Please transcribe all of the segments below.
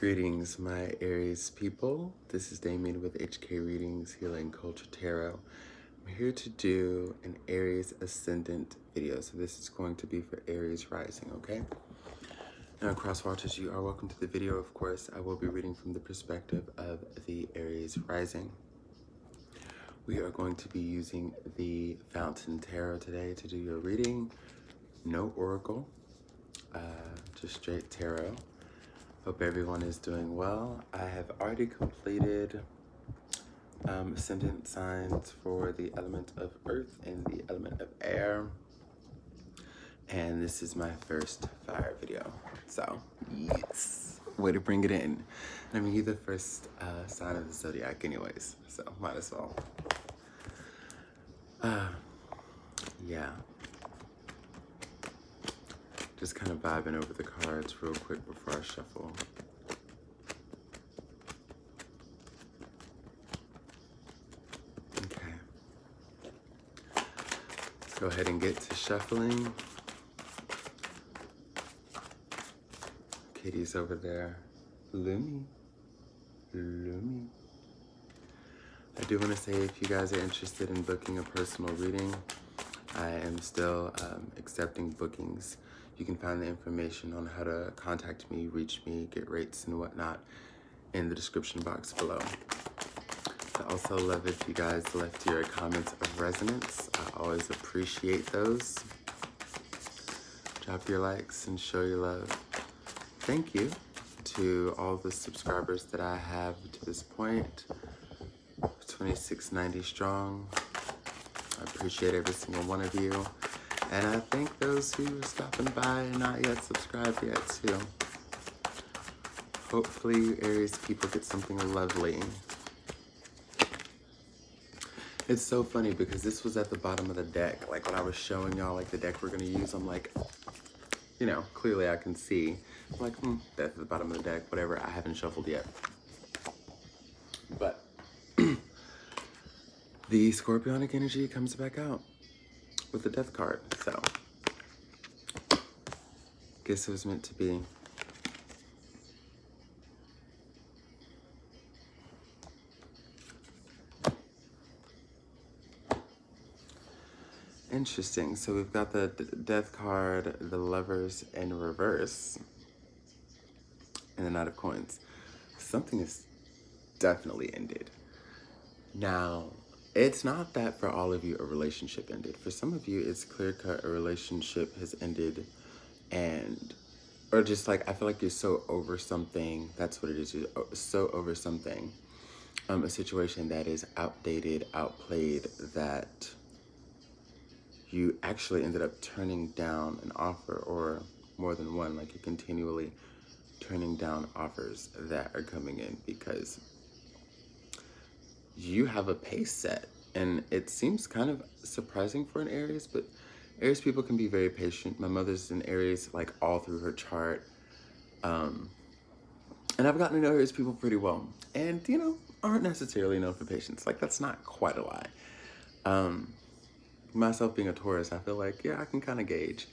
Greetings, my Aries people. This is Damien with HK Readings, Healing Culture Tarot. I'm here to do an Aries Ascendant video. So this is going to be for Aries Rising, okay? Now, crosswatchers, you are welcome to the video. Of course, I will be reading from the perspective of the Aries Rising. We are going to be using the Fountain Tarot today to do your reading. No oracle, just straight tarot. Hope everyone is doing well. I have already completed ascendant signs for the element of earth and the element of air. And this is my first fire video. So, yes, way to bring it in. I mean, you're the first sign of the zodiac anyways, so might as well. Yeah. Just kind of vibing over the cards real quick before I shuffle. Okay. Let's go ahead and get to shuffling. Katie's over there. Lumi. Lumi. I do want to say, if you guys are interested in booking a personal reading, I am still accepting bookings. You can find the information on how to contact me, reach me, get rates and whatnot in the description box below. I also love if you guys left your comments of resonance. I always appreciate those. Drop your likes and show your love. Thank you to all the subscribers that I have to this point. 2690 strong. I appreciate every single one of you. And I thank those who are stopping by and not yet subscribed yet too. Hopefully you Aries people get something lovely. It's so funny because this was at the bottom of the deck. Like when I was showing y'all like the deck we're gonna use, I'm like, you know, clearly I can see. I'm like, that's at the bottom of the deck, whatever, I haven't shuffled yet. But the Scorpionic energy comes back out with the Death card, so guess it was meant to be. Interesting. So we've got the Death card, the Lovers in reverse, and the Knight of Coins. Something is definitely ended. Now, it's not that for all of you a relationship ended. For some of you, it's clear-cut a relationship has ended, or just like, I feel like you're so over something. That's what it is. You're so over something. A situation that is outdated, outplayed, that you actually ended up turning down an offer, or more than one. Like, you're continually turning down offers that are coming in because you have a pace set. And it seems kind of surprising for an Aries, but Aries people can be very patient. My mother's an Aries, like all through her chart. And I've gotten to know Aries people pretty well. And, you know, aren't necessarily known for patience. Like, that's not quite a lie. Myself being a Taurus, I feel like, yeah, I can kind of gauge.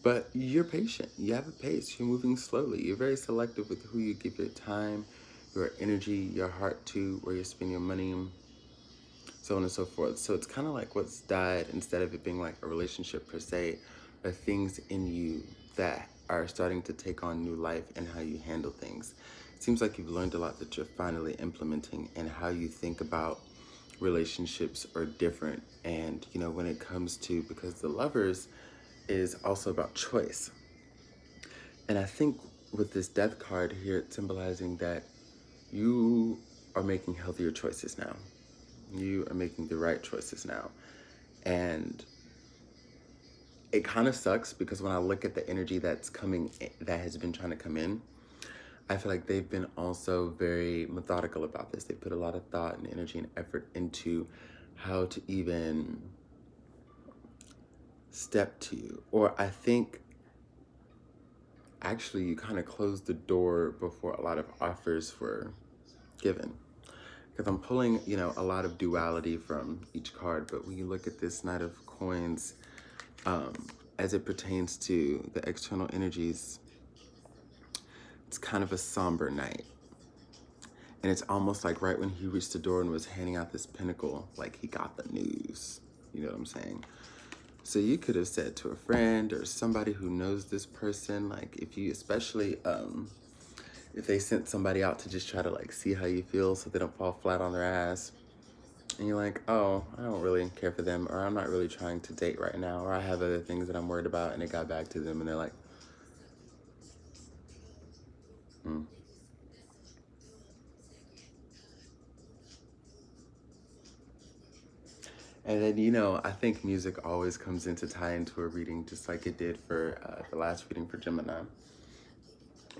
But you're patient. You have a pace. You're moving slowly. You're very selective with who you give your time, your energy, your heart to, where you spend your money, so on and so forth. So it's kind of like what's died, instead of it being like a relationship per se, are things in you that are starting to take on new life and how you handle things. It seems like you've learned a lot that you're finally implementing, and how you think about relationships are different. And, you know, when it comes to, because the Lovers is also about choice. And I think with this Death card here, it's symbolizing that you are making healthier choices now. You are making the right choices now. And it kind of sucks because when I look at the energy that's coming, that has been trying to come in, I feel like they've been also very methodical about this. They put a lot of thought and energy and effort into how to even step to you. Or I think actually you kind of closed the door before a lot of offers were given. Because I'm pulling, you know, a lot of duality from each card. But when you look at this Knight of Coins, as it pertains to the external energies, it's kind of a somber night. And it's almost like right when he reached the door and was handing out this pentacle, like he got the news. You know what I'm saying? So you could have said to a friend or somebody who knows this person, like if you, especially if they sent somebody out to just try to like see how you feel so they don't fall flat on their ass. And you're like, oh, I don't really care for them, or I'm not really trying to date right now, or I have other things that I'm worried about, and it got back to them and they're like, hmm. And then, you know, I think music always comes in to tie into a reading, just like it did for the last reading for Gemini.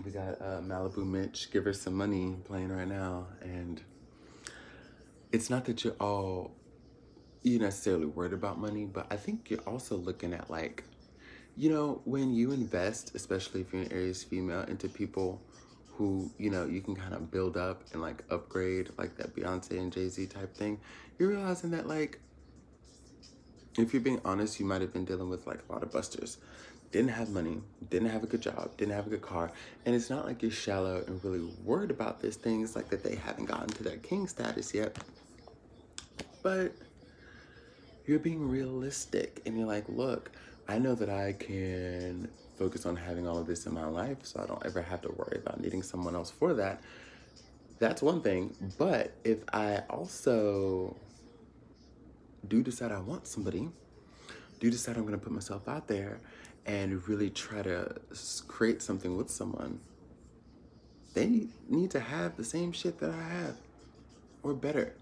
We got Malibu Mitch, Give Her Some Money playing right now. And it's not that you're necessarily worried about money, but I think you're also looking at like, you know, when you invest, especially if you're an Aries female, into people who, you know, you can kind of build up and like upgrade, like that Beyonce and Jay-Z type thing, you're realizing that like, if you're being honest, you might have been dealing with like a lot of busters. Didn't have money, didn't have a good job, didn't have a good car. And it's not like you're shallow and really worried about this thing. It's like that they haven't gotten to that king status yet. But you're being realistic and you're like, look, I know that I can focus on having all of this in my life so I don't ever have to worry about needing someone else for that. That's one thing. But if I also do decide I want somebody, do decide I'm going to put myself out there and really try to create something with someone, they need to have the same shit that I have or better.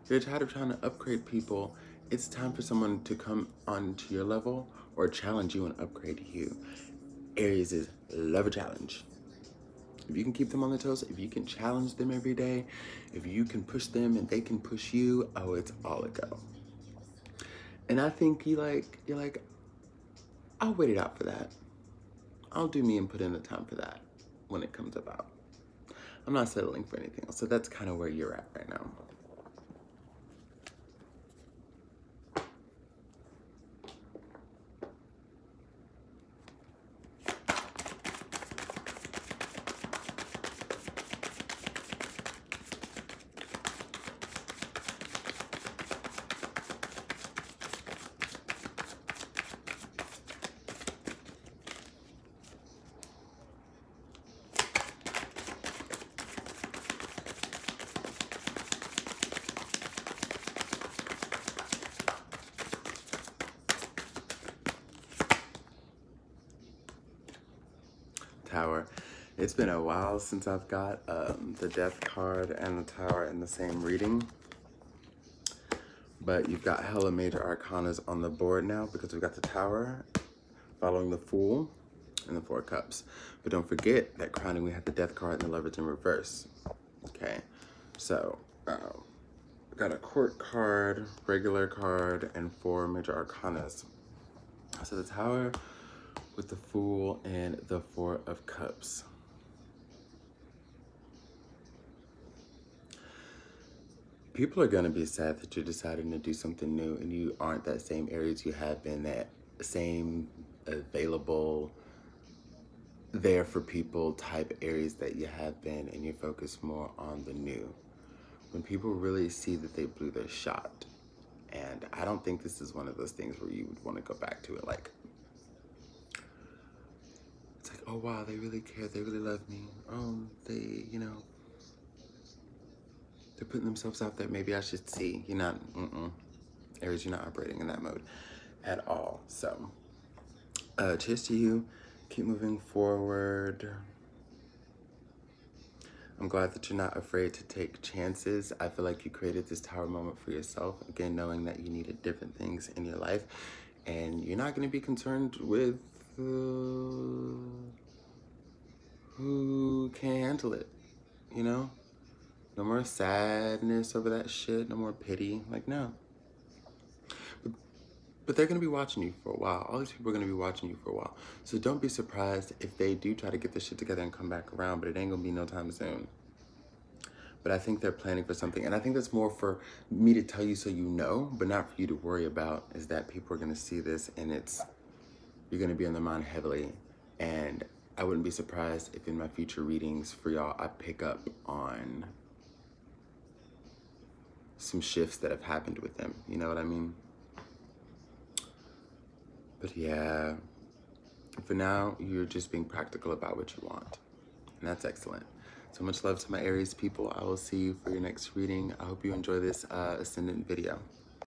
If you're tired of trying to upgrade people, it's time for someone to come onto your level or challenge you and upgrade you. Aries is love a challenge. If you can keep them on their toes, if you can challenge them every day, if you can push them and they can push you, oh, it's all a go. And I think you're like, I'll wait it out for that. I'll do me and put in the time for that when it comes about. I'm not settling for anything else. So that's kind of where you're at right now. Tower. It's been a while since I've got the Death card and the Tower in the same reading. But you've got hella major arcanas on the board now because we've got the Tower following the Fool and the Four of Cups. But don't forget that crowning we have the Death card and the Lovers in reverse. Okay, so we got a Court card, regular card, and 4 major arcanas. So the Tower with the Fool and the 4 of Cups. People are going to be sad that you're deciding to do something new and you aren't that same Aries you have been, that same available, there for people type Aries that you have been, and you're focused more on the new. When people really see that they blew their shot. And I don't think this is one of those things where you would want to go back to it like, it's like, oh wow, they really care, they really love me. They, you know, they're putting themselves out there. Maybe I should see. You're not, Aries, you're not operating in that mode at all. So, cheers to you. Keep moving forward. I'm glad that you're not afraid to take chances. I feel like you created this Tower moment for yourself. Again, knowing that you needed different things in your life. And you're not going to be concerned with who can't handle it, you know? No more sadness over that shit. No more pity. Like, no. But they're going to be watching you for a while. All these people are going to be watching you for a while. So don't be surprised if they do try to get this shit together and come back around. But it ain't going to be no time soon. But I think they're planning for something. And I think that's more for me to tell you so you know, but not for you to worry about, is that people are going to see this and it's you're going to be on their mind heavily. And I wouldn't be surprised if in my future readings for y'all, I pick up on some shifts that have happened with them. You know what I mean? But yeah, for now, you're just being practical about what you want. And that's excellent. So much love to my Aries people. I will see you for your next reading. I hope you enjoy this Ascendant video.